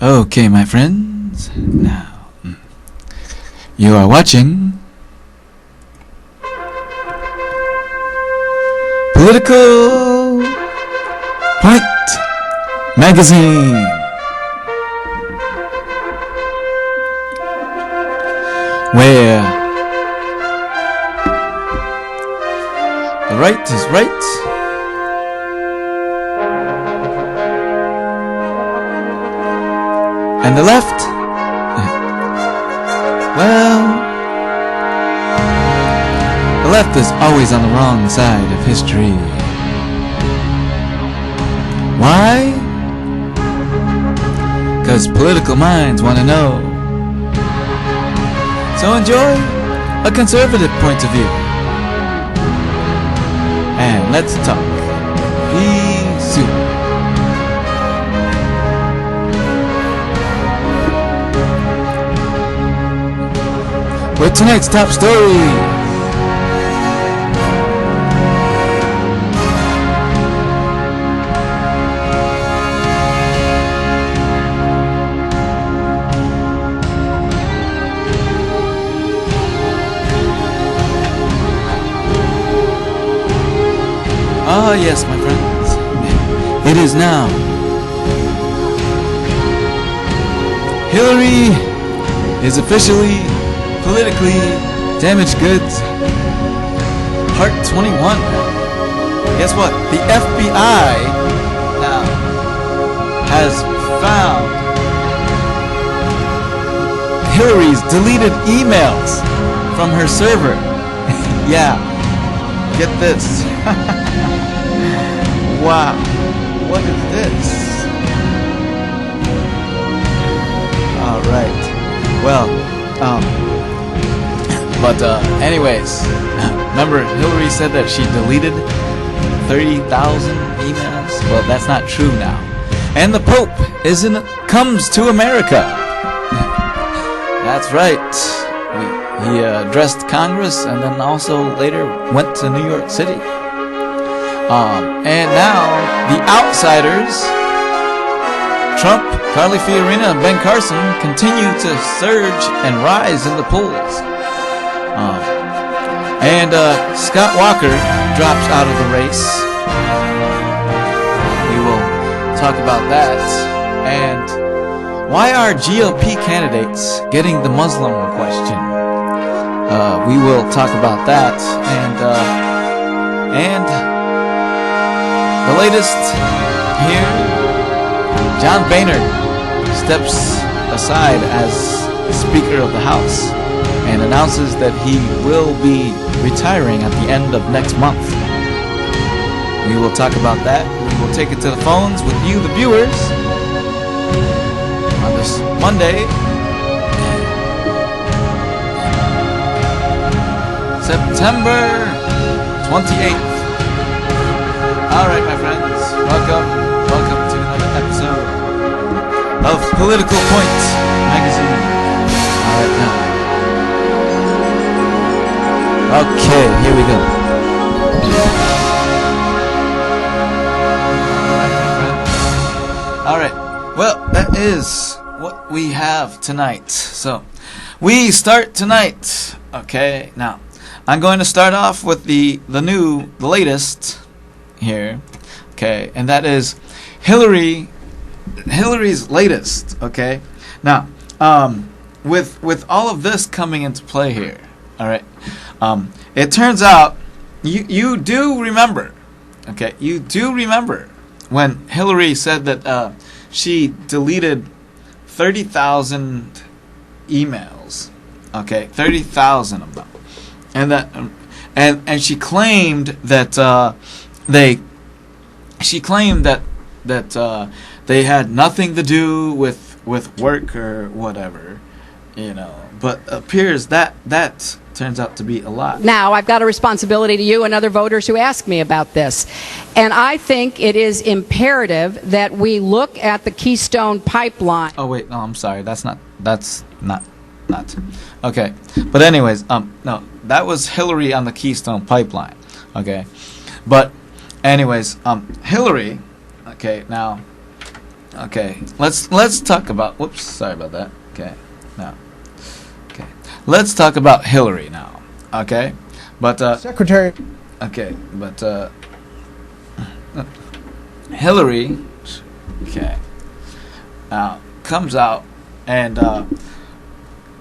Okay, my friends, now you are watching Political Point Magazine, where the right is right and the left, well, the left is always on the wrong side of history. Why? Because political minds want to know. So enjoy a conservative point of view. And let's talk. Peace soon. With tonight's top story. Ah, yes, my friends. It is now. Hillary is officially politically damaged goods. Part 21. Guess what? The FBI now has found Hillary's deleted emails from her server. Yeah. Get this. Wow. What is this? Alright. Well, but anyways, remember Hillary said that she deleted 30,000 emails? Well, that's not true now. And the Pope comes to America. That's right. He addressed Congress and then also later went to New York City. And now the outsiders, Trump, Carly Fiorina, and Ben Carson, continue to surge and rise in the polls. And Scott Walker drops out of the race. We will talk about that. And why are GOP candidates getting the Muslim question? We will talk about that. And the latest here, John Boehner steps aside as Speaker of the House and announces that he will be retiring at the end of next month. We will talk about that. We will take it to the phones with you, the viewers, on this Monday, September 28th. Alright, my friends, welcome to another episode of Political Point Magazine. Alright, now. Okay, here we go. Alright, well, that is what we have tonight. So, we start tonight. Okay, now, I'm going to start off with the latest here. Okay, and that is Hillary's latest. Okay, now, with all of this coming into play here, all right. It turns out you do remember, okay? You do remember when Hillary said that she deleted 30,000 emails, okay, 30,000 of them, and that and she claimed that they had nothing to do with work or whatever, you know. But appears that turns out to be a lot. Now, I've got a responsibility to you and other voters who ask me about this. And I think it is imperative that we look at the Keystone Pipeline. Oh, wait, no, I'm sorry. That's not. Okay. But anyways, no, that was Hillary on the Keystone Pipeline. Okay. But anyways, Hillary, okay, now, Okay, let's talk about. Whoops, sorry about that. Okay, now, okay, let's talk about Hillary now. Okay, but Secretary. okay, but Hillary, okay, comes out and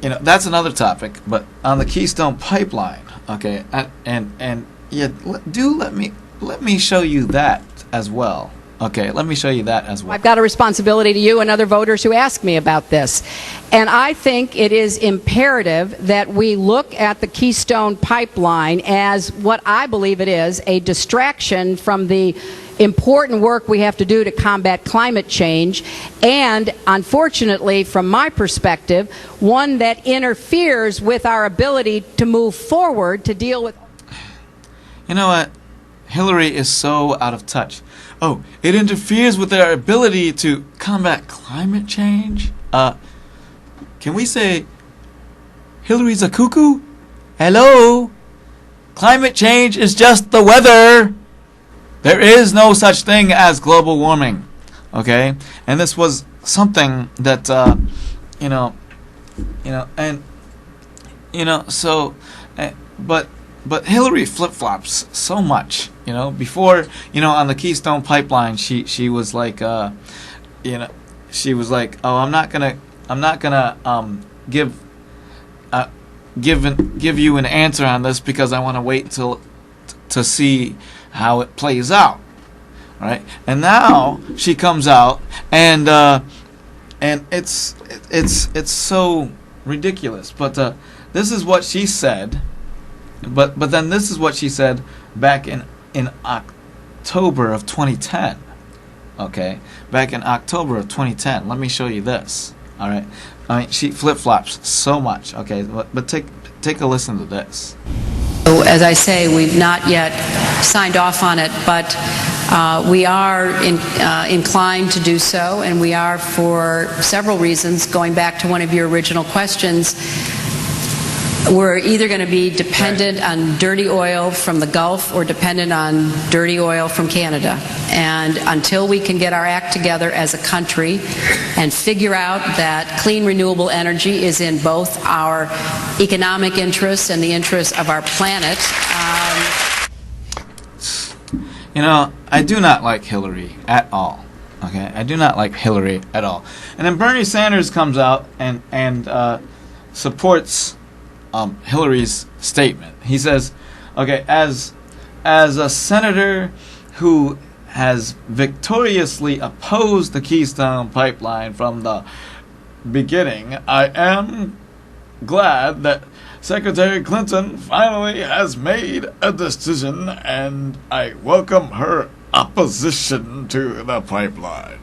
that's another topic. But on the Keystone Pipeline, okay, and yeah, let me show you that as well. Okay, let me show you that as well. I've got a responsibility to you and other voters who ask me about this. And I think it is imperative that we look at the Keystone Pipeline as what I believe it is, a distraction from the important work we have to do to combat climate change, and unfortunately, from my perspective, one that interferes with our ability to move forward to deal with... You know what? Hillary is so out of touch. Oh, it interferes with our ability to combat climate change? Can we say Hillary's a cuckoo? Hello? Climate change is just the weather. There is no such thing as global warming. Okay? And this was something that, but Hillary flip-flops so much, before, on the Keystone Pipeline, she was like, she was like, oh, I'm not gonna give you an answer on this because I want to wait to see how it plays out. All right? And now she comes out and it's so ridiculous. But this is what she said. But then this is what she said back in October of 2010. Okay, back in October of 2010. Let me show you this. All right, I mean she flip-flops so much. Okay, but take a listen to this. So, as I say, we've not yet signed off on it, but we are inclined to do so, and we are for several reasons. Going back to one of your original questions, we're either going to be dependent on dirty oil from the Gulf or dependent on dirty oil from Canada. And until we can get our act together as a country and figure out that clean, renewable energy is in both our economic interests and the interests of our planet. I do not like Hillary at all. Okay, I do not like Hillary at all. And then Bernie Sanders comes out and supports Hillary's statement. He says, okay, as a senator who has victoriously opposed the Keystone Pipeline from the beginning, I am glad that Secretary Clinton finally has made a decision, and I welcome her opposition to the pipeline.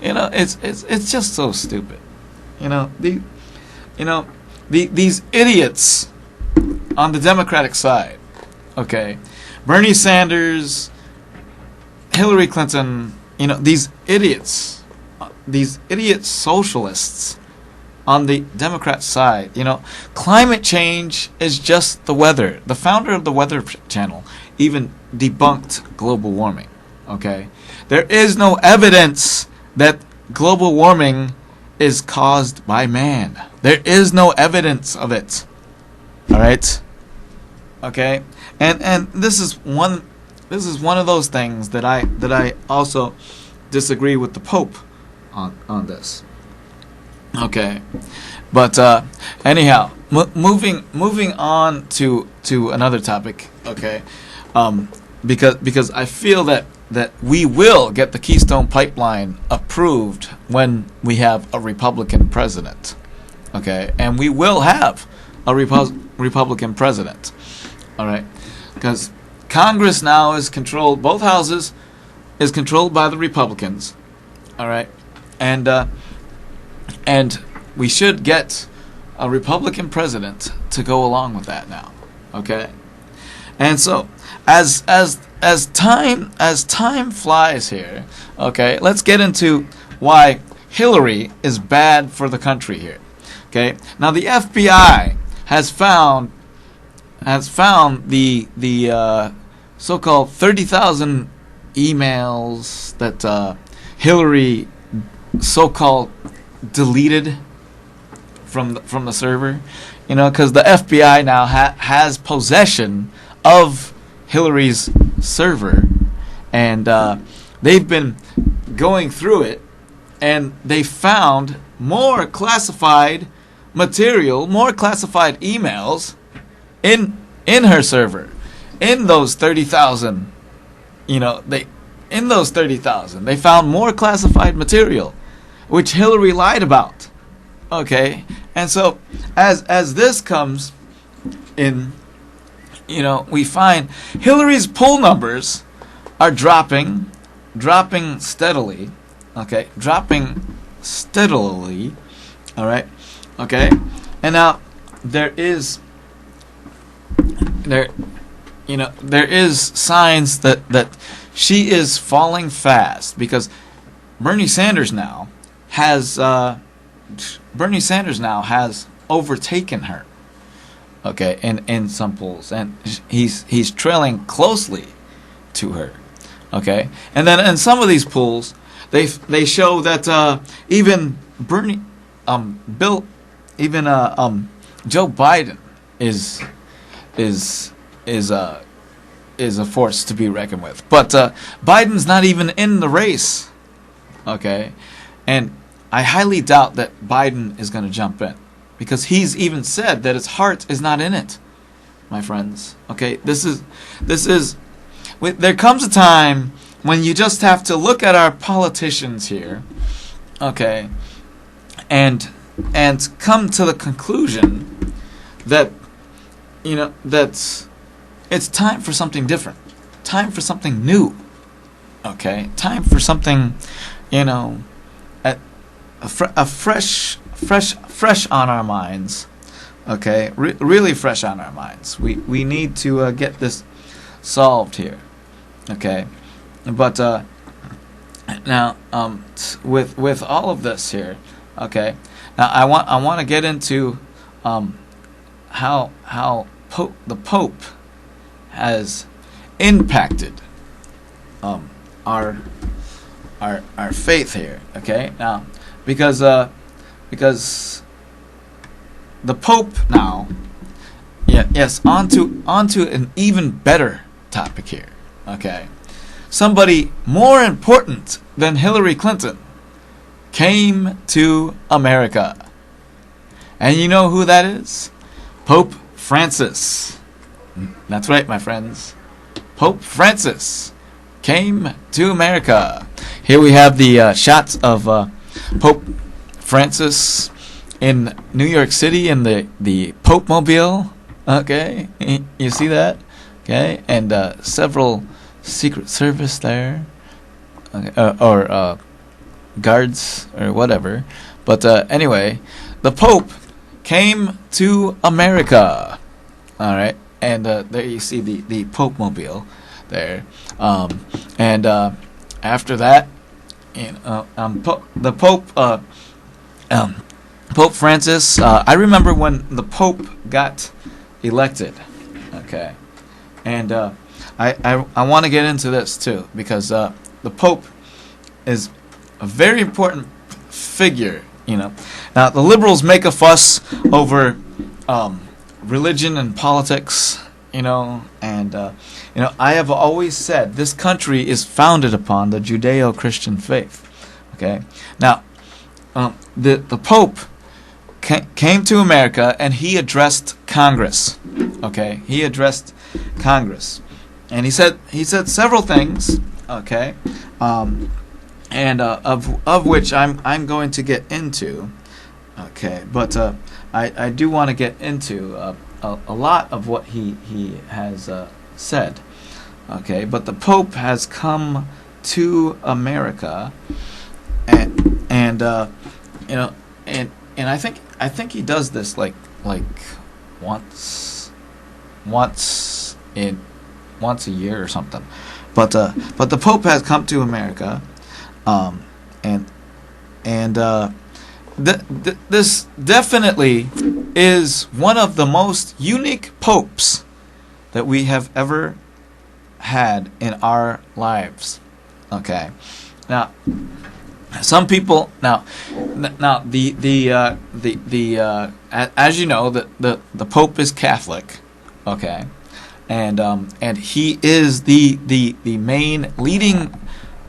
It's just so stupid. These idiots on the Democratic side, okay, Bernie Sanders, Hillary Clinton, these idiot socialists on the Democrat side, climate change is just the weather. The founder of the Weather Channel even debunked global warming, okay? There is no evidence that global warming is caused by man. There is no evidence of it. All right? Okay? And this is one of those things that I also disagree with the Pope on this. Okay. But anyhow, moving on to another topic, okay? Because I feel that we will get the Keystone Pipeline approved when we have a Republican president. Okay? And we will have a Republican president. All right? Because Congress now is controlled, both houses is controlled by the Republicans. All right? And we should get a Republican president to go along with that now. Okay? And so as time flies here, okay, let's get into why Hillary is bad for the country here. Okay? Now the FBI has found the so-called 30,000 emails that Hillary so-called deleted from the server, because the FBI now has possession of Hillary's server, and they've been going through it, and they found more classified material, more classified emails in her server, in those 30,000. In those 30,000, they found more classified material, which Hillary lied about. Okay, and so as this comes in, we find Hillary's poll numbers are dropping steadily. Okay, dropping steadily. All right. Okay, and now there is signs that she is falling fast, because Bernie Sanders now has overtaken her. Okay, in some polls, and he's trailing closely to her. Okay, and then in some of these polls, they show that even Joe Biden is a force to be reckoned with. But Biden's not even in the race. Okay, and I highly doubt that Biden is going to jump in, because he's even said that his heart is not in it, my friends. Okay, there comes a time when you just have to look at our politicians here, okay, and come to the conclusion that that it's time for something different, time for something new. Okay, time for something, a fresh on our minds. Okay, really fresh on our minds. We need to get this solved here. Okay, but now with all of this here. Okay, now I want to get into how the Pope has impacted our faith here. Okay, now because the Pope now, onto an even better topic here. Okay, somebody more important than Hillary Clinton came to America, and you know who that is? Pope Francis. That's right, my friends. Pope Francis came to America. Here we have the shots of Pope Francis in New York City in the Pope Mobile. Okay, you see that? Okay, and several Secret Service there, okay, or guards or whatever. But anyway, the Pope came to America. All right, and there you see the Pope Mobile there, and after that, the Pope, Pope Francis. I remember when the Pope got elected. Okay, and I want to get into this too, because the Pope is a very important figure. Now the liberals make a fuss over religion and politics. And I have always said this country is founded upon the Judeo-Christian faith. Okay, now the Pope came to America, and he addressed Congress. Okay, he addressed Congress, and he said several things. Okay, and of which I'm going to get into. Okay, but I do want to get into a lot of what he has said. Okay, but the Pope has come to America, and I think he does this like once a year or something. But the Pope has come to America, this definitely is one of the most unique popes that we have ever had in our lives. Okay, now some people now as you know, the Pope is Catholic, okay, and he is the main leading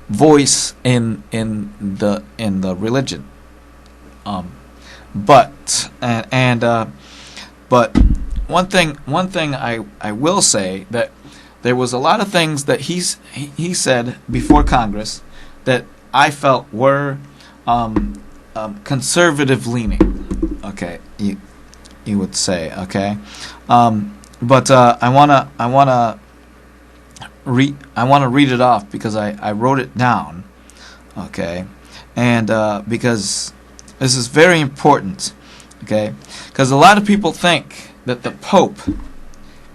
voice in the religion, but one thing I will say, that there was a lot of things that he said before Congress that I felt were conservative leaning. Okay, you would say, okay, but I wanna read it off because I wrote it down, okay, and because this is very important, okay, because a lot of people think that the Pope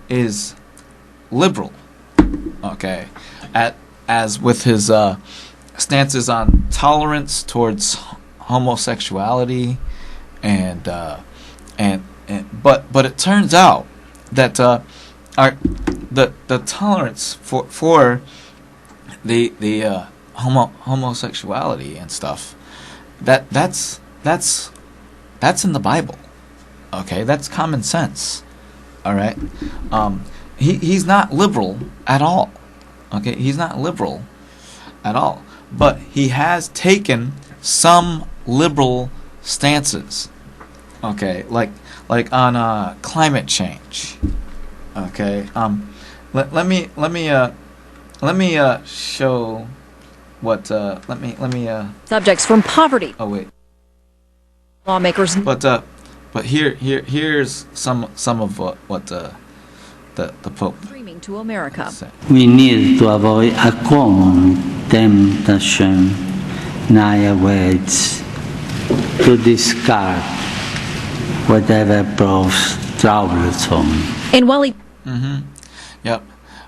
is liberal, okay, as with his stances on tolerance towards homosexuality, but it turns out that the tolerance for the homosexuality and stuff, that's in the Bible, okay, that's common sense, all right. He's not liberal at all, okay, he's not liberal at all, but he has taken some liberal stances, okay, like on climate change, okay. Let me show what let me Subjects from poverty. oh wait, Lawmakers. but here's some of what the Pope Streaming to America. said. We need to avoid a common temptation nowadays to discard whatever proves troublesome. And while he Yep,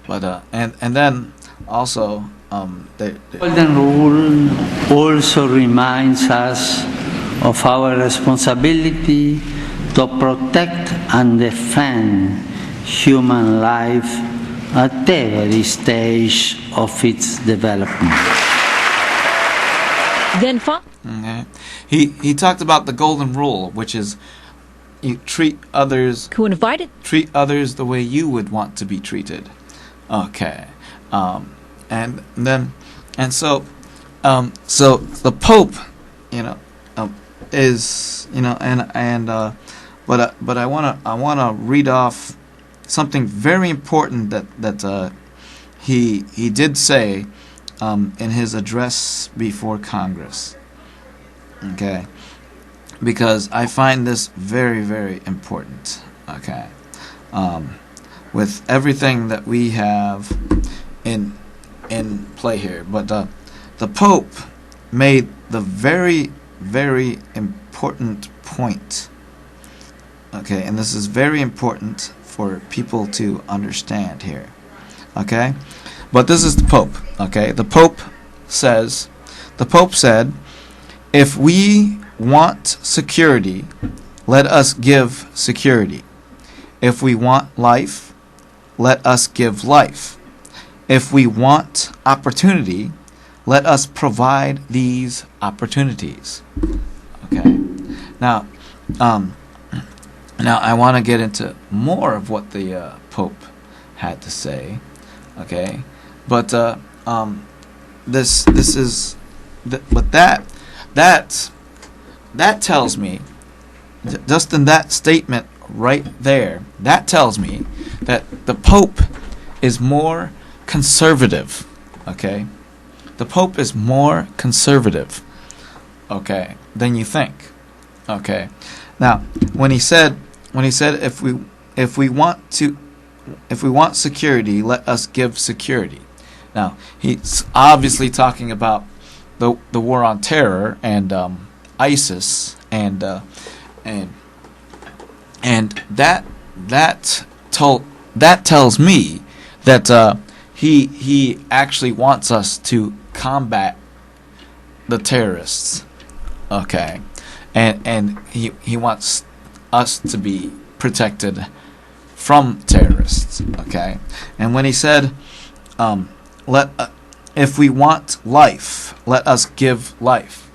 but and then also The Golden Rule also reminds us of our responsibility to protect and defend human life at every stage of its development. then okay. He talked about the Golden Rule, which is you treat others who invited the way you would want to be treated. Okay, so the Pope, is but I wanna read off something very important that he did say in his address before Congress. Okay, because I find this very, very important. Okay, with everything that we have in play here, but the Pope made the very, very important point. Okay, and this is very important for people to understand here. Okay, but this is the Pope. Okay, the Pope said, if we want security, let us give security. If we want life, let us give life. If we want opportunity, let us provide these opportunities. Okay. Now I want to get into more of what the Pope had to say. Okay, but this is but that tells me, just in that statement right there, that tells me that the Pope is more conservative. Okay, the Pope is more conservative, okay, than you think. Okay, now when he said if we want security, let us give security. Now he's obviously talking about the war on terror and ISIS and that tells me that he actually wants us to combat the terrorists. Okay, and he wants us to be protected from terrorists. Okay, and when he said if we want life, let us give life.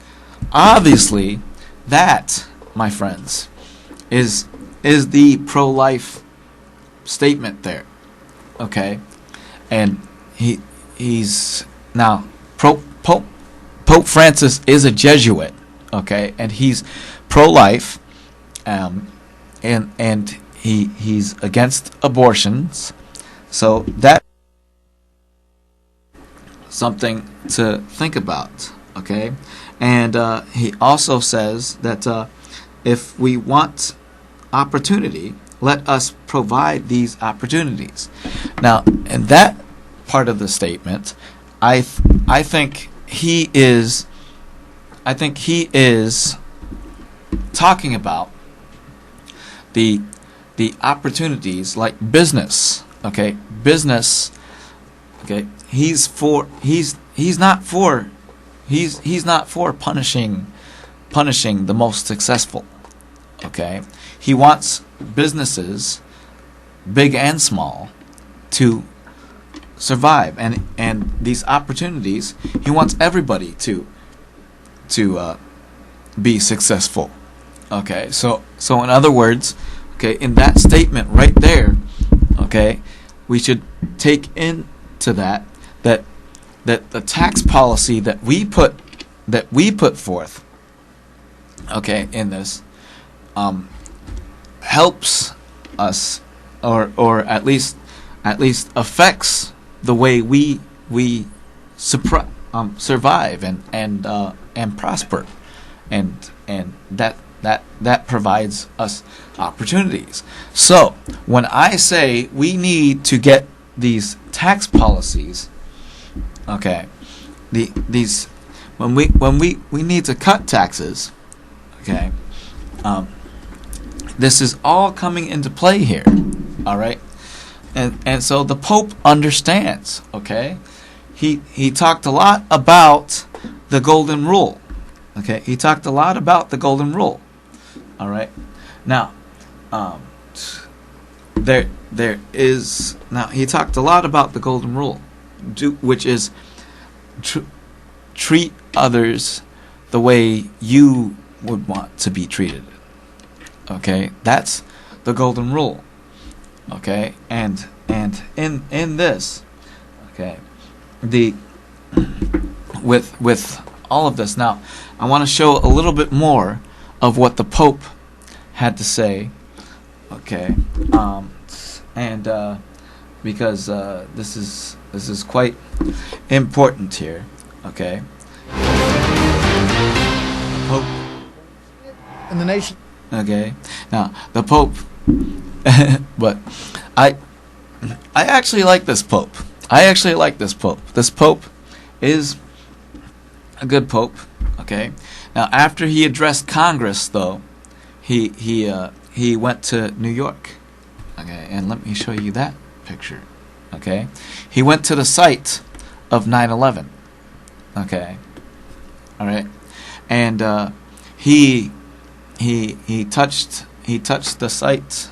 obviously, that, my friends, is the pro-life statement there. Okay, and he's now Pope Francis is a Jesuit. Okay, and he's pro-life, and he's against abortions. So that something to think about. Okay, and he also says that if we want opportunity, let us provide these opportunities. Now, in that part of the statement, I think he is talking about the opportunities like business. Okay, business. Okay, he's not for punishing the most successful. Okay, he wants businesses, big and small, to survive, and these opportunities, he wants everybody to be successful. Okay, so in other words, okay, in that statement right there, okay, we should take into that the tax policy that we put forth, okay, in this, helps us, or at least affects the way we survive and prosper, and that provides us opportunities. So when I say we need to get these tax policies, okay, these when we need to cut taxes, okay, this is all coming into play here, all right, and so the Pope understands. Okay, he talked a lot about the Golden Rule. Okay, he talked a lot about the Golden Rule. All right, now there is now he talked a lot about the Golden Rule, which is treat others the way you would want to be treated. Okay, that's the Golden Rule. Okay, and in this, okay, with all of this, now I want to show a little bit more of what the Pope had to say. Okay, and because this is quite important here. Okay, Pope and the nation. Okay, now the Pope, but I actually like this Pope. This Pope is a good Pope. Okay, now after he addressed Congress, though, he went to New York. Okay, and let me show you that picture. Okay, he went to the site of 9/11. Okay, all right, and he touched the site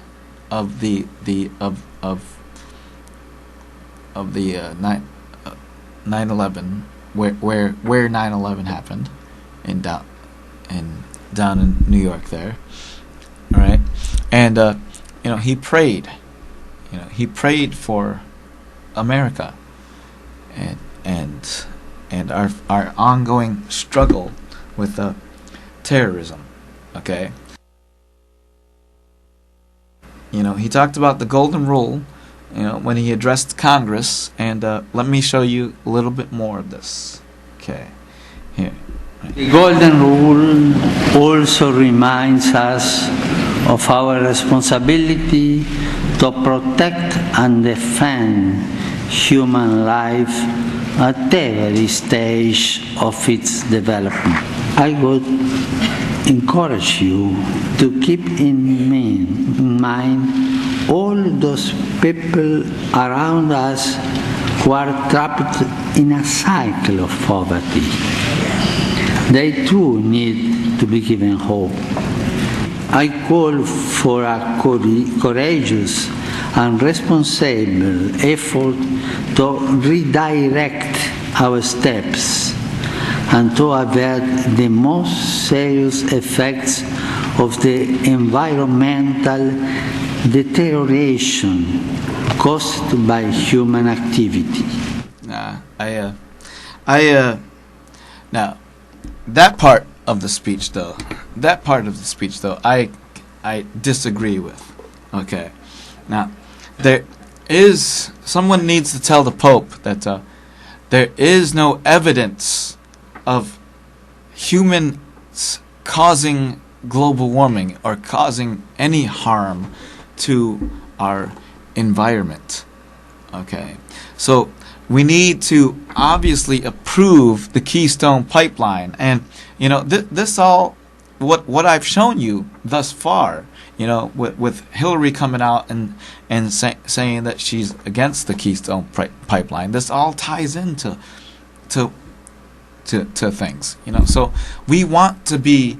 of the 9/11, where 9/11 happened, down in New York there. All right, and he prayed. He prayed for America and our ongoing struggle with terrorism. Okay. He talked about the Golden Rule, when he addressed Congress, and let me show you a little bit more of this. Okay, here. The Golden Rule also reminds us of our responsibility to protect and defend human life at every stage of its development. I would encourage you to keep in mind all those people around us who are trapped in a cycle of poverty. They too need to be given hope. I call for a courageous and responsible effort to redirect our steps and to avert the most serious effects of the environmental deterioration caused by human activity. Now, that part of the speech, though, I disagree with. Okay. Now, someone needs to tell the Pope that there is no evidence of humans causing global warming or causing any harm to our environment. Okay. So we need to obviously approve the Keystone Pipeline, and this all what I've shown you thus far. With Hillary coming out and saying that she's against the Keystone Pipeline, this all ties into things. So we want to be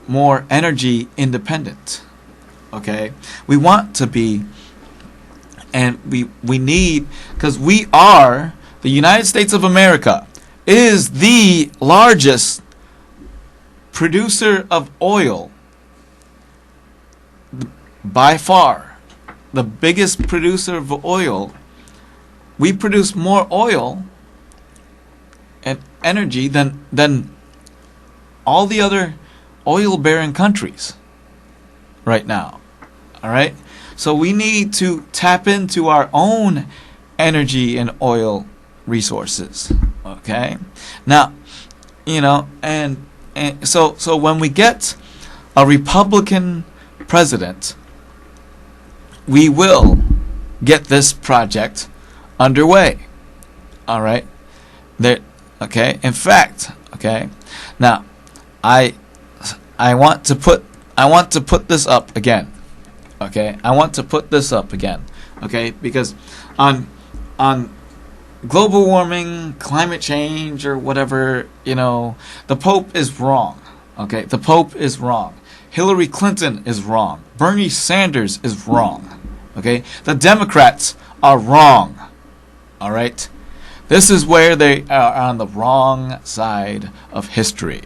more energy independent. Okay, we want to be, and we need, because we are, the United States of America is the largest producer of oil, by far the biggest producer of oil. We produce more oil and energy than all the other oil-bearing countries right now. All right? So we need to tap into our own energy and oil resources. Okay? Now, and so when we get a Republican president, we will get this project underway. All right? Okay? In fact, okay? Now, I want to put this up again. Okay? I want to put this up again. Okay? Because on global warming, climate change, or whatever, the Pope is wrong. Okay? The Pope is wrong. Hillary Clinton is wrong. Bernie Sanders is wrong. Okay? The Democrats are wrong. All right? This is where they are on the wrong side of history.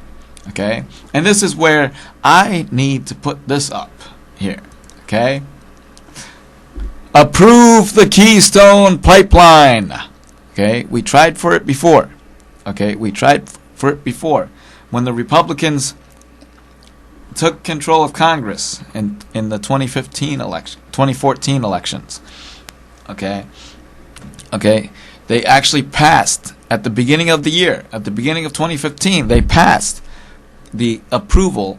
Okay? And this is where I need to put this up here. Okay? Approve the Keystone Pipeline. Okay? We tried for it before. Okay? We tried for it before. When the Republicans took control of Congress in the 2014 elections. Okay? Okay? They actually passed at the beginning of the year, at the beginning of 2015, they passed the approval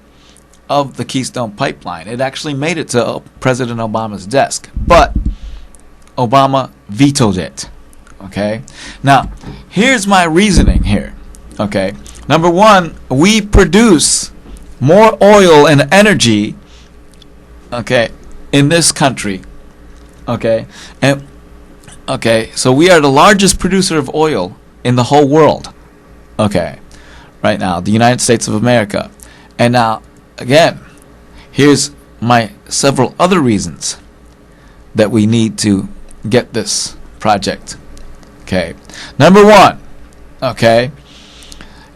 of the Keystone Pipeline. It actually made it to President Obama's desk, but Obama vetoed it. Okay? Now, here's my reasoning here. Okay? Number one, we produce more oil and energy, okay, in this country. Okay? And okay, so we are the largest producer of oil in the whole world. Okay. Right now, the United States of America. And now, again, here's my several other reasons that we need to get this project. Okay. Number one, okay,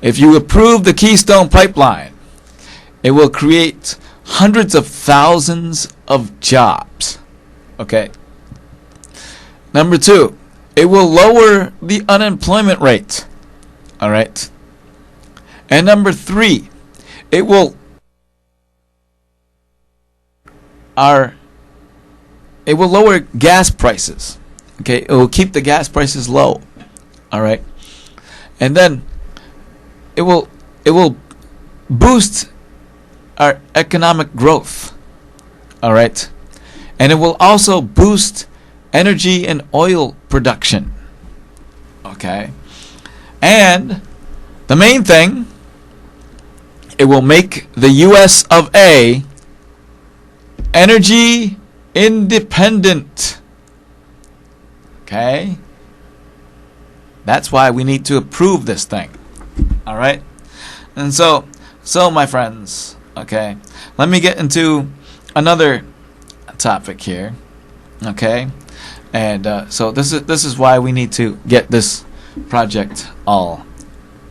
if you approve the Keystone Pipeline, it will create hundreds of thousands of jobs. Okay. Number two, it will lower the unemployment rate. All right. And number three, it will lower gas prices. Okay, it will keep the gas prices low. All right. And then it will boost our economic growth. All right. And it will also boost energy and oil production. Okay. And the main thing, it will make the US of A energy independent. Okay? That's why we need to approve this thing. All right? And so my friends, okay, let me get into another topic here. Okay? And so this is why we need to get this project all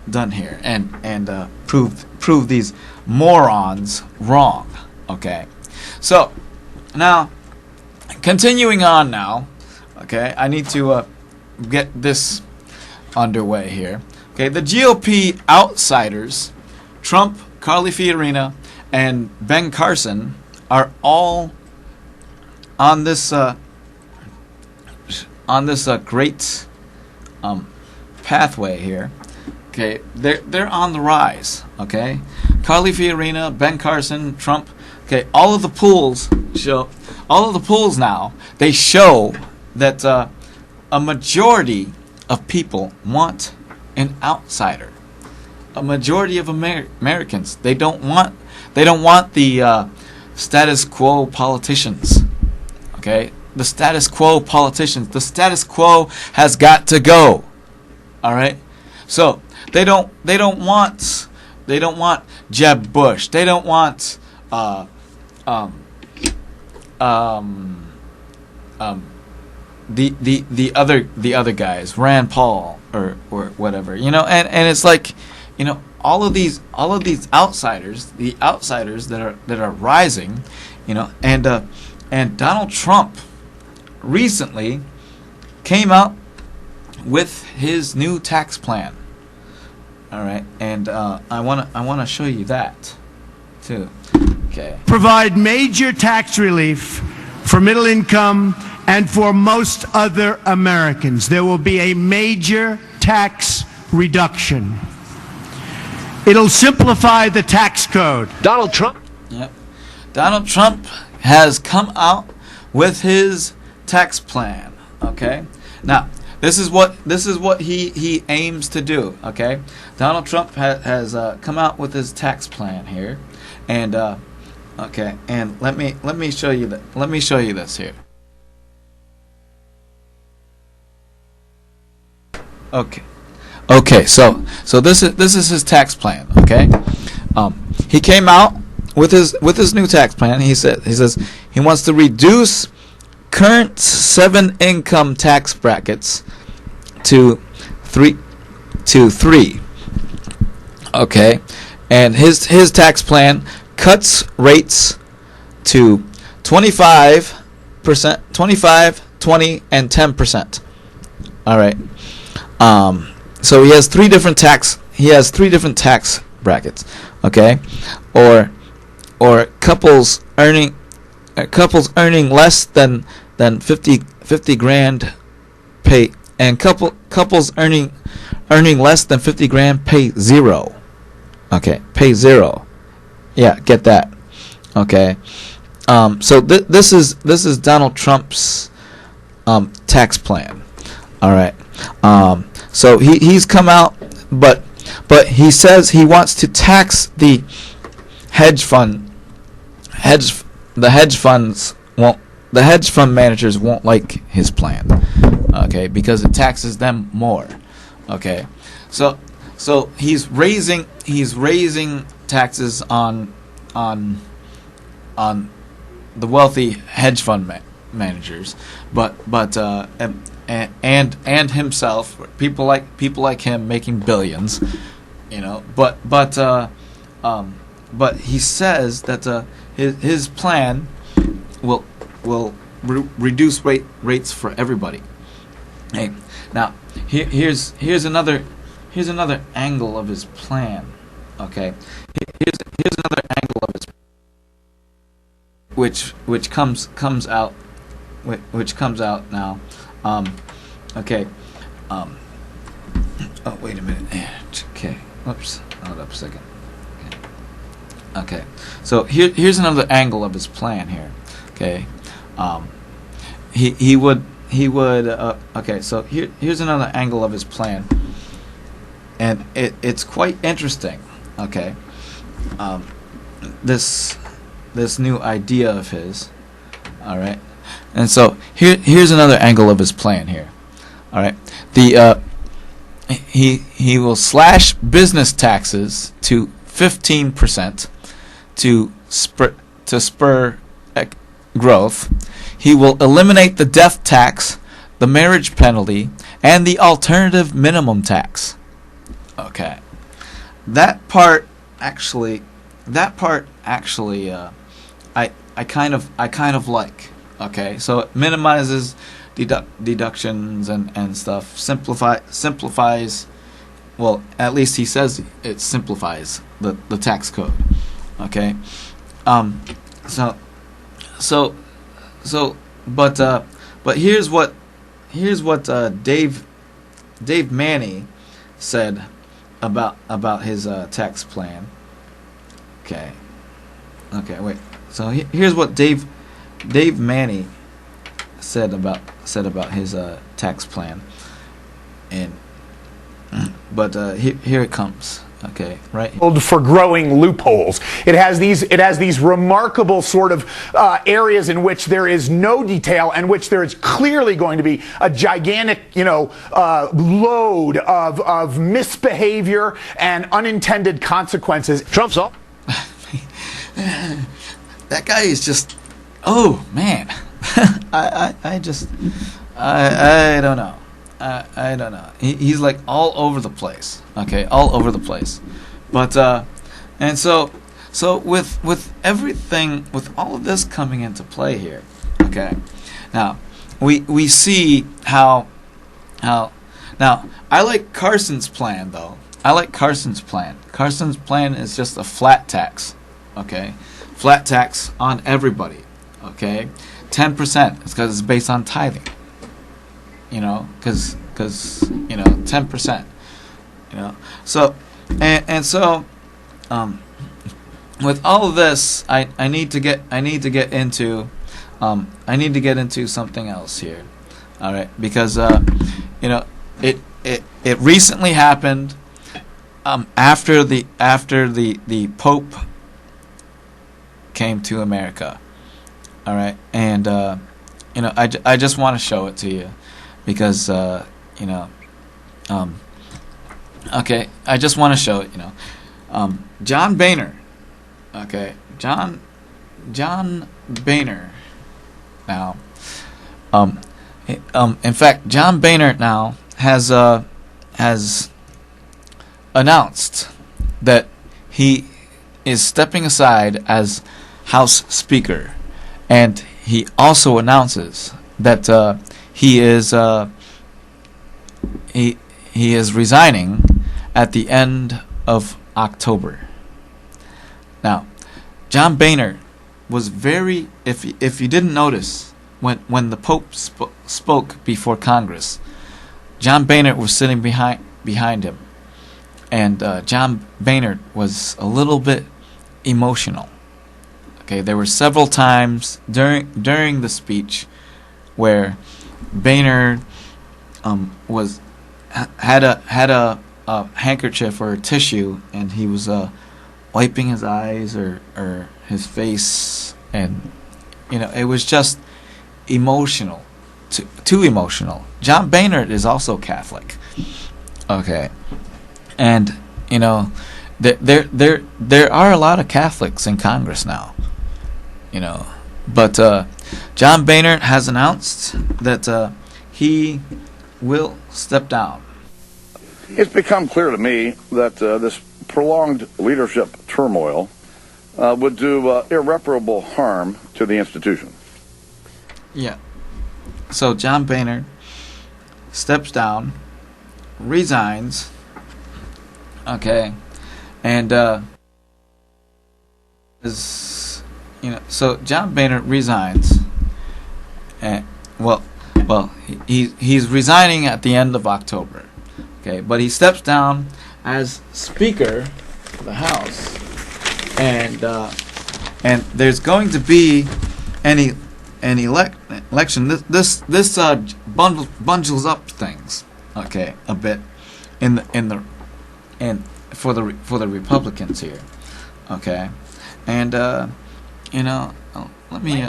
done here and prove these morons wrong. Okay, so now continuing on now. Okay, I need to get this underway here. Okay, the GOP outsiders, Trump, Carly Fiorina, and Ben Carson, are all on this great pathway here. Okay, they're on the rise. Okay, Carly Fiorina, Ben Carson, Trump. Okay, all of the polls now, they show that a majority of people want an outsider. A majority of Americans, they don't want the status quo politicians. Okay, the status quo politicians. The status quo has got to go. All right, so they don't want Jeb Bush. They don't want the other guys, Rand Paul or whatever, and it's like, all of these outsiders, the outsiders that are rising, and Donald Trump recently came out with his new tax plan. All right, and I want to show you that too. Okay. Provide major tax relief for middle income and for most other Americans. There will be a major tax reduction. It'll simplify the tax code. Donald Trump. Yep. Donald Trump has come out with his tax plan. Okay. Now, this is what he aims to do. Okay. Donald Trump has come out with his tax plan here, and okay. And let me show you that. Let me show you this here. Okay. Okay, so this is his tax plan. Okay, he came out with his new tax plan. He says he wants to reduce current 7 income tax brackets to three. Okay, and his tax plan cuts rates to 25%, 25, 20, and 10%. All right. So he has three different tax brackets, okay, or couples earning less than 50 grand pay, and couples earning less than 50 grand pay zero. Okay, pay zero. Yeah, get that. Okay. So this is Donald Trump's tax plan. All right. So he's come out, but he says he wants to tax the hedge fund managers won't like his plan, okay, because it taxes them more, okay. So he's raising taxes on the wealthy hedge fund managers, but and himself, people like him making billions, but he says that his plan will reduce rates for everybody. Hey, now here's another angle of his plan. Okay, here's another angle of his, which comes out now. Okay. Oh, wait a minute. Okay. Oops. Hold up a second. Okay. So here's another angle of his plan here. Okay. He would. Okay. So here's another angle of his plan, and it's quite interesting. Okay. This new idea of his. All right. And so here's another angle of his plan here. All right, he will slash business taxes to 15% to spur growth. He will eliminate the death tax, the marriage penalty, and the alternative minimum tax. Okay, that part actually, I kind of like. Okay, so it minimizes deductions and stuff. Simplifies. Well, at least he says it simplifies the tax code. Okay, but here's what Dave Manny said about his tax plan. Okay, wait. So here's what Dave Manny said about his tax plan, but here it comes. Okay, right. For growing loopholes. It has these remarkable sort of areas in which there is no detail and which there is clearly going to be a gigantic, load of misbehavior and unintended consequences. Trump's all. That guy is just, oh man, I don't know. I don't know. He's like all over the place. Okay, all over the place. But and so with everything, with all of this coming into play here. Okay, now we see how now I like Carson's plan though. I like Carson's plan. Carson's plan is just a flat tax. Okay, flat tax on everybody. Okay, 10%. It's because it's based on tithing. Because 10%, so so with all of this, I need to get into something else here, all right, because it recently happened after the Pope came to America, all right, and I just want to show it to you. Because okay, I just want to show it. John Boehner. Okay, John Boehner. Now, in fact, John Boehner now has announced that he is stepping aside as House Speaker, and he also announces that. He is resigning at the end of October. Now, John Boehner was very, if you didn't notice, when the Pope spoke before Congress, John Boehner was sitting behind him, and John Boehner was a little bit emotional. Okay, there were several times during the speech where Boehner had a handkerchief or a tissue, and he was wiping his eyes or his face, and it was just emotional, too emotional. John Boehner is also Catholic, okay, and there are a lot of Catholics in Congress now, but John Boehner has announced that he will step down. It's become clear to me that this prolonged leadership turmoil would do irreparable harm to the institution. Yeah. So John Boehner steps down, resigns, okay, and so John Boehner resigns, and he's resigning at the end of October, okay, but he steps down as Speaker of the House, and there's going to be an election. This bundles up things, okay, a bit for the Republicans here, okay, and let me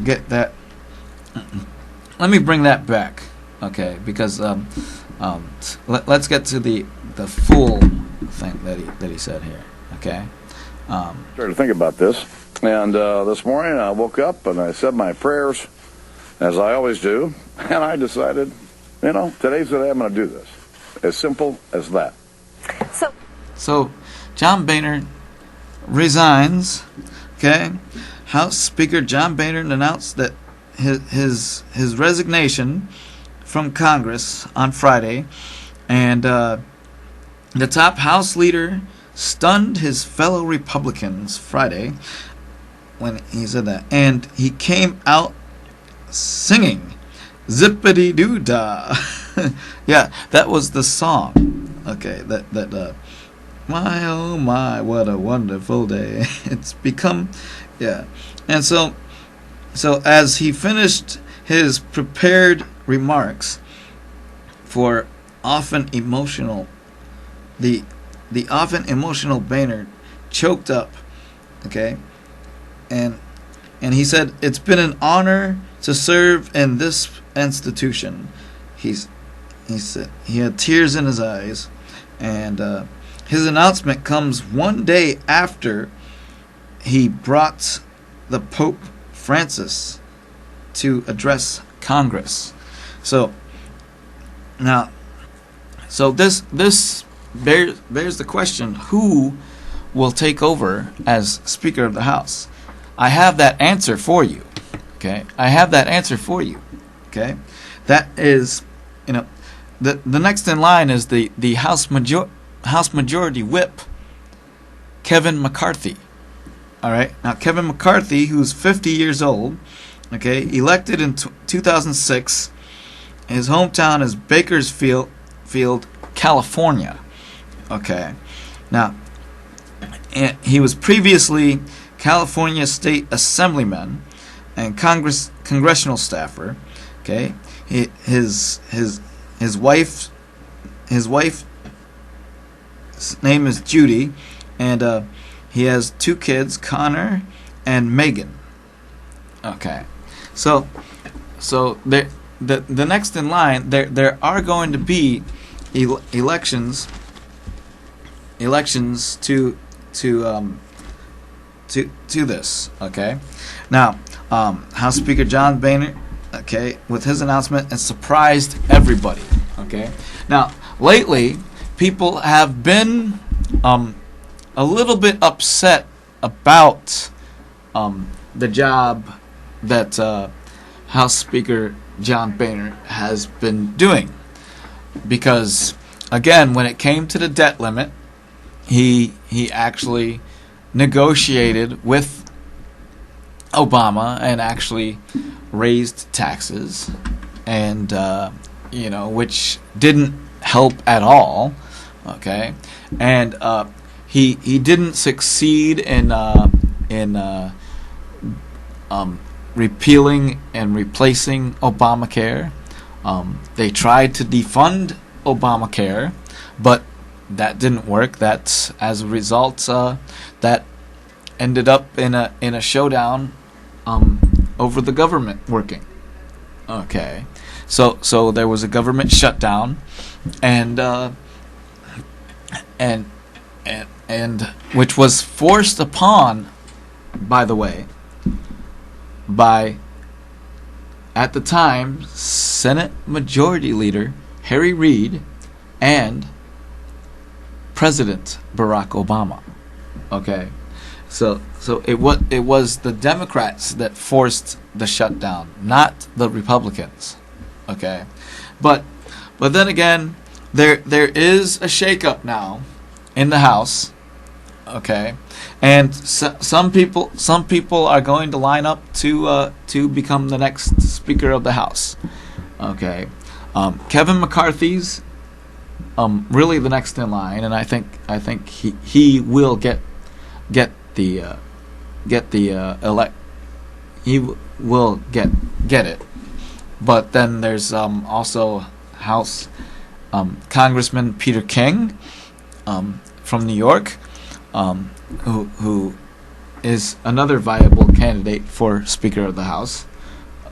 get that. Let me bring that back, okay? Because let's get to the full thing that he said here, okay? Started to think about this, and this morning I woke up and I said my prayers, as I always do, and I decided, today's the day I'm going to do this. As simple as that. So John Boehner resigns. Okay, House Speaker John Boehner announced that his resignation from Congress on Friday, and the top House leader stunned his fellow Republicans Friday when he said that, and he came out singing "Zippity Doo Dah." Yeah, that was the song. Okay, that my oh my, what a wonderful day it's become. Yeah, and so as he finished his prepared remarks for often emotional, the often emotional Boehner choked up. Okay, and he said, "It's been an honor to serve in this institution." He said he had tears in his eyes, and his announcement comes one day after he brought the Pope Francis to address Congress. So now, this bears the question: who will take over as Speaker of the House? I have that answer for you. Okay, I have that answer for you. Okay, that is, the next in line is the House Majority Whip, Kevin McCarthy. All right, now Kevin McCarthy, who's 50 years old, okay, elected in 2006. His hometown is Bakersfield, California. Okay, now he was previously California State Assemblyman and congressional staffer. Okay, his wife's name is Judy, and he has 2 kids, Connor and Megan. Okay, so the next in line, there are going to be elections to this. Okay, now House Speaker John Boehner, okay, with his announcement, and surprised everybody. Okay, now lately people have been a little bit upset about the job that House Speaker John Boehner has been doing, because again, when it came to the debt limit, he actually negotiated with Obama and actually raised taxes, and which didn't help at all. Okay, and he didn't succeed in repealing and replacing Obamacare. They tried to defund Obamacare, but that didn't work. That's, as a result, that ended up in a showdown over the government working. Okay, so there was a government shutdown, and which was forced upon, by the way, by, at the time, Senate Majority Leader Harry Reid and President Barack Obama. Okay, so it was the Democrats that forced the shutdown, not the Republicans. Okay, but then again, there is a shakeup now in the House. Okay, and some people are going to line up to become the next Speaker of the House. Okay, Kevin McCarthy's really the next in line, and I think he will get the elect. He will get it. But then there's also House Congressman Peter King from New York, who is another viable candidate for Speaker of the House.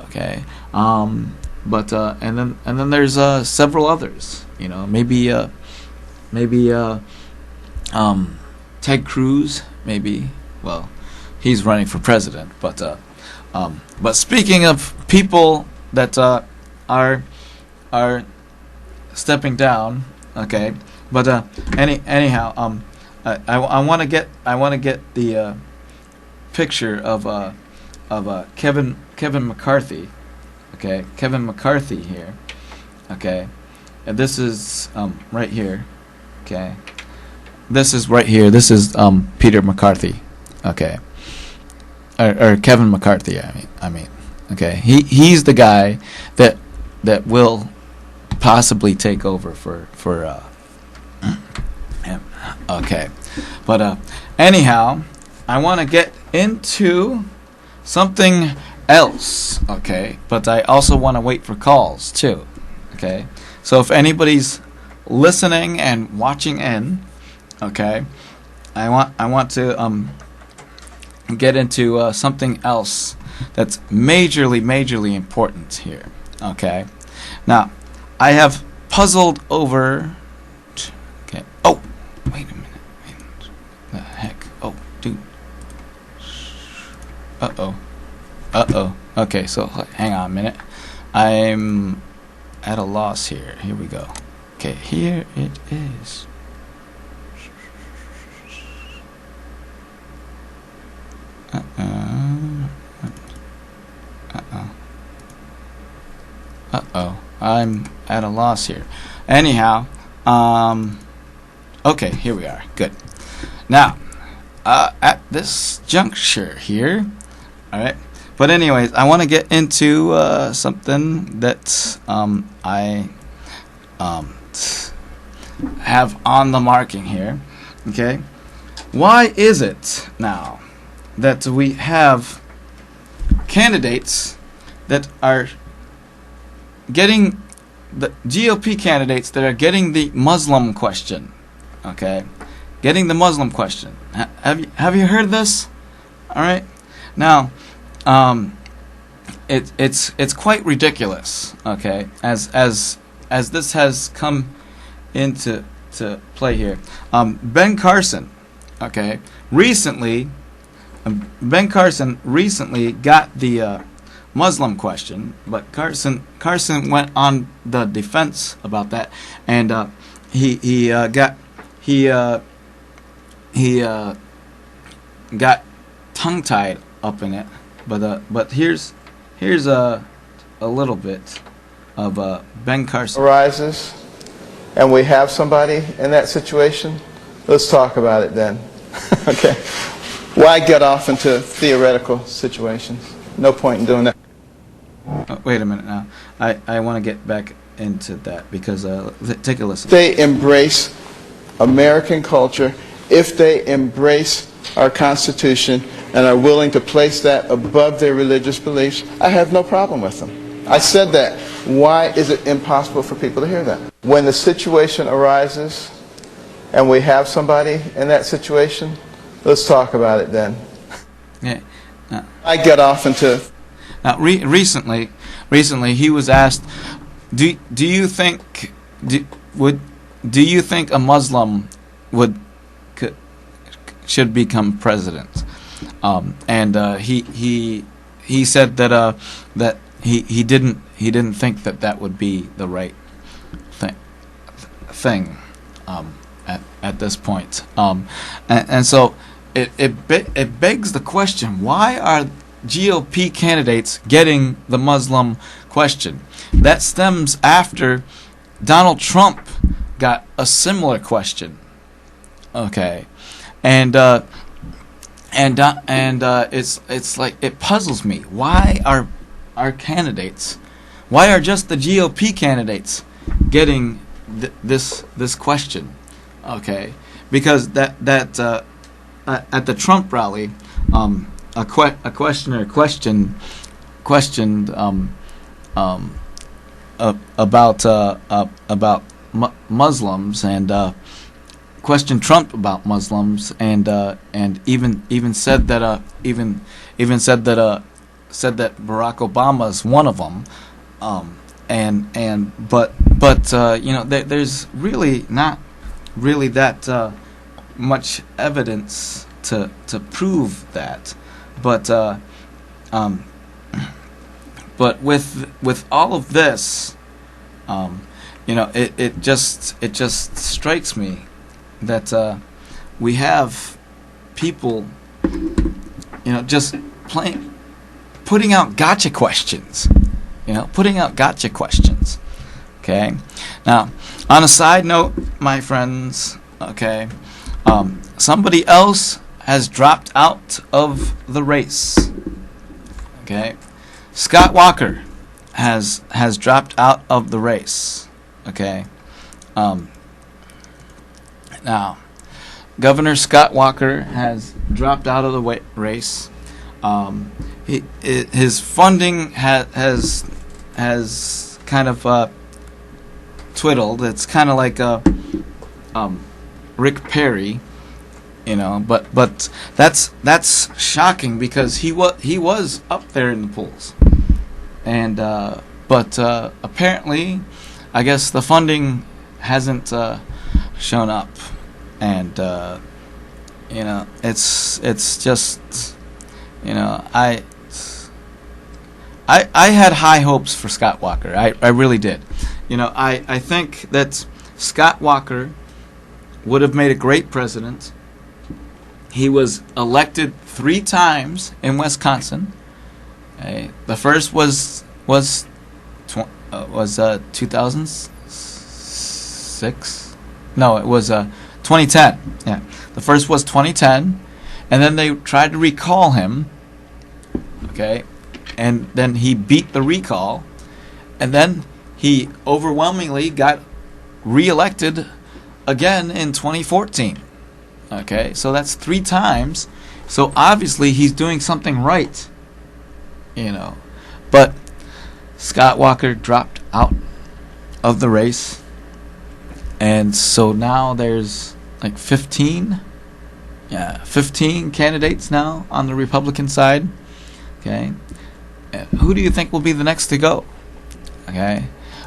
Okay, but and then there's several others. Maybe Ted Cruz. Maybe, well, he's running for president. But speaking of people that are stepping down. Okay, but anyhow, I want to get the picture of Kevin McCarthy. Okay, Kevin McCarthy here. Okay, and this is right here. Okay, this is right here. This is Peter McCarthy. Okay, or Kevin McCarthy. I mean. Okay, he's the guy that will possibly take over for him. Okay, but anyhow, I want to get into something else. Okay, but I also want to wait for calls too. Okay, so if anybody's listening and watching in, okay, I want to get into something else that's majorly important here. Okay, now I have puzzled over. Okay. Oh, wait a minute. The heck? Oh, dude. Uh-oh. Okay, so hang on a minute. I'm at a loss here. Here we go. Okay, here it is. I'm at a loss here. Anyhow, okay, here we are. Good. Now, at this juncture here, all right. But anyways, I want to get into something that I have on the marking here. Okay. Why is it now that we have candidates that are getting the GOP candidates that are getting the Muslim question? Okay, getting the Muslim question. Have you heard this? All right. Now, it's quite ridiculous. Okay, as this has come into play here. Ben Carson. Okay, recently, Ben Carson recently got the Muslim question, but Carson went on the defense about that, and he got tongue-tied up in it. But here's a little bit of Ben Carson. Arises, and we have somebody in that situation. Let's talk about it then. Okay. Why get off into theoretical situations? No point in doing that. Wait a minute now. I want to get back into that because take a listen. If they embrace American culture, if they embrace our Constitution and are willing to place that above their religious beliefs, I have no problem with them. I said that. Why is it impossible for people to hear that? When the situation arises and we have somebody in that situation, let's talk about it then. Yeah. I get off into... Now, recently he was asked, do you think a Muslim should become president? And he said that he didn't think that would be the right thing at this point. And so it begs the question: why are GOP candidates getting the Muslim question? That stems after Donald Trump got a similar question. Okay, and it's like, it puzzles me. Why are our candidates? Why are just the GOP candidates getting this question? Okay, because that at the Trump rally, a questioner questioned about Muslims, and questioned Trump about Muslims, and even said that Barack Obama is one of them, but there's really not really that much evidence to prove that. But with all of this, it just strikes me that we have people, just putting out gotcha questions. Putting out gotcha questions. Okay. Now, on a side note, my friends, okay, somebody else has dropped out of the race. Okay. Scott Walker has dropped out of the race. Okay. Now, Governor Scott Walker has dropped out of the race. His funding has kind of twiddled. It's kind of like Rick Perry, But that's shocking because he was up there in the polls, and but apparently, I guess the funding hasn't shown up, and it's just I had high hopes for Scott Walker. I really did. I think that Scott Walker would have made a great president. He was elected 3 times in Wisconsin. The first was 2006. No, it was 2010. Yeah, the first was 2010, and then they tried to recall him. Okay, and then he beat the recall, and then he overwhelmingly got reelected again in 2014. Okay, so that's 3 times. So obviously he's doing something right, But Scott Walker dropped out of the race, and so now there's like 15 candidates now on the Republican side. Okay, who do you think will be the next to go? Okay,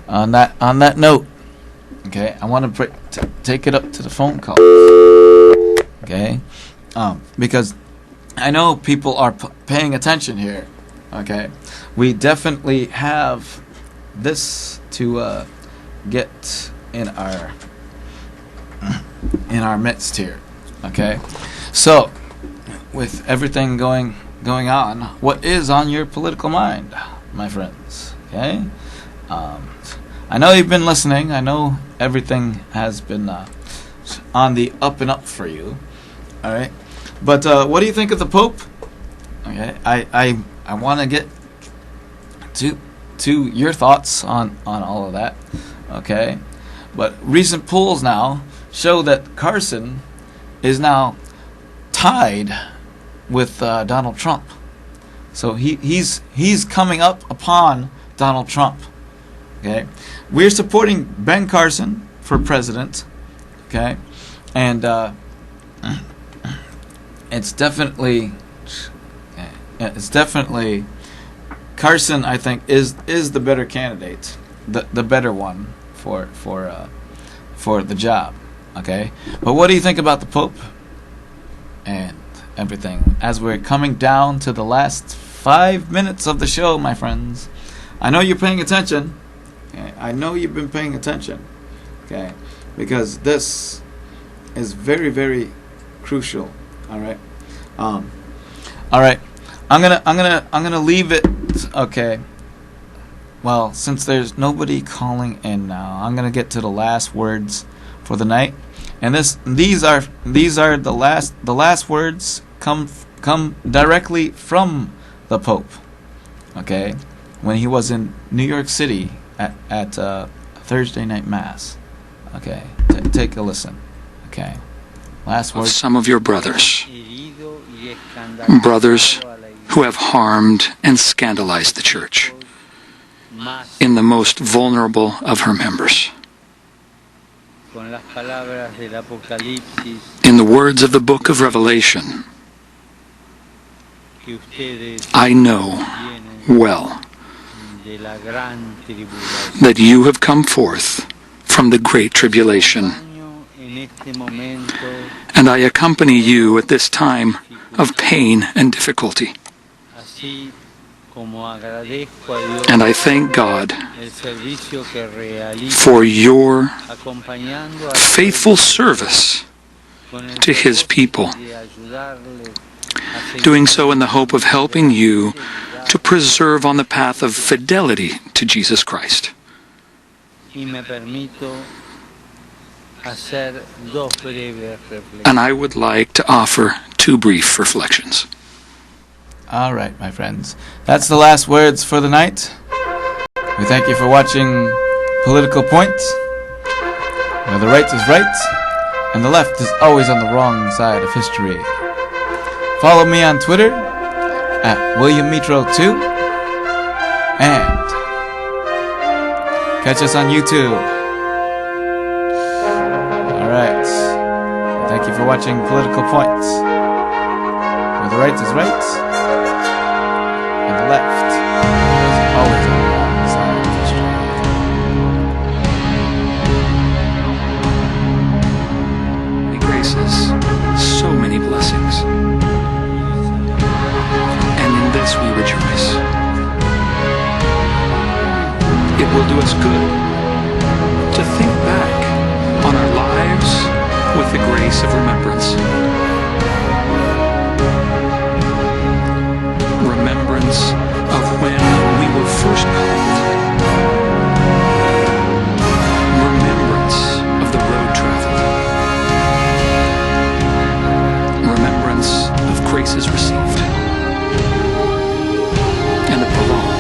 on that note, okay, I want to take it up to the phone call. Okay, because I know people are paying attention here. Okay, we definitely have this to get in our midst here. Okay, so with everything going on, what is on your political mind, my friends? Okay, I know you've been listening. I know everything has been on the up and up for you. All right, but what do you think of the Pope? Okay, I want to get to your thoughts on all of that. Okay, but recent polls now show that Carson is now tied with Donald Trump. So he's coming up upon Donald Trump. Okay, we're supporting Ben Carson for president. Okay, and it's definitely Carson. I think is the better candidate, the better one for the job. Okay, but what do you think about the Pope and everything as we're coming down to the last 5 minutes of the show, my friends? I know you're paying attention. Okay? I know you've been paying attention. Okay, because this is very, very crucial. All right. All right. I'm gonna leave it. Okay. Well, since there's nobody calling in now, I'm gonna get to the last words for the night, and these are the last words come directly from the Pope. Okay, when he was in New York City at Thursday night mass. Okay, take a listen. Okay, last words. Some of your brothers who have harmed and scandalized the church in the most vulnerable of her members. In the words of the book of Revelation, I know well that you have come forth from the great tribulation, and I accompany you at this time of pain and difficulty. And I thank God for your faithful service to His people, doing so in the hope of helping you to preserve on the path of fidelity to Jesus Christ. And I would like to offer 2 brief reflections. All right, my friends. That's the last words for the night. We thank you for watching Political Points, where the right is right, and the left is always on the wrong side of history. Follow me on Twitter at WilliamMetro2, and catch us on YouTube. Alright. Thank you for watching Political Points, where the right is right, and the left is always on the wrong side of history. He graces so many blessings, and in this we rejoice. It will do us good to think back on our lives with the grace of remembrance. Remembrance of when we were first called. Remembrance of the road traveled. Remembrance of graces received. And the prolong.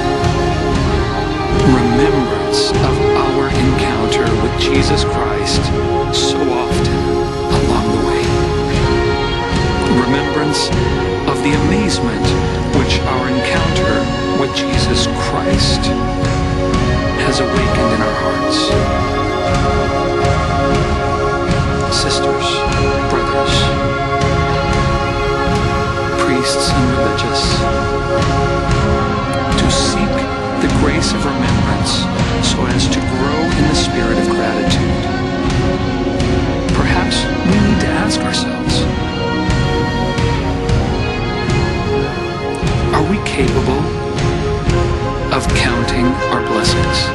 Remembrance of our encounter with Jesus Christ so often along the way. Remembrance of the amazement which our encounter with Jesus Christ has awakened in our hearts. Sisters, brothers, priests and religious, to seek the grace of remembrance so as to grow in the spirit of gratitude. Perhaps we need to ask ourselves, are we capable of counting our blessings?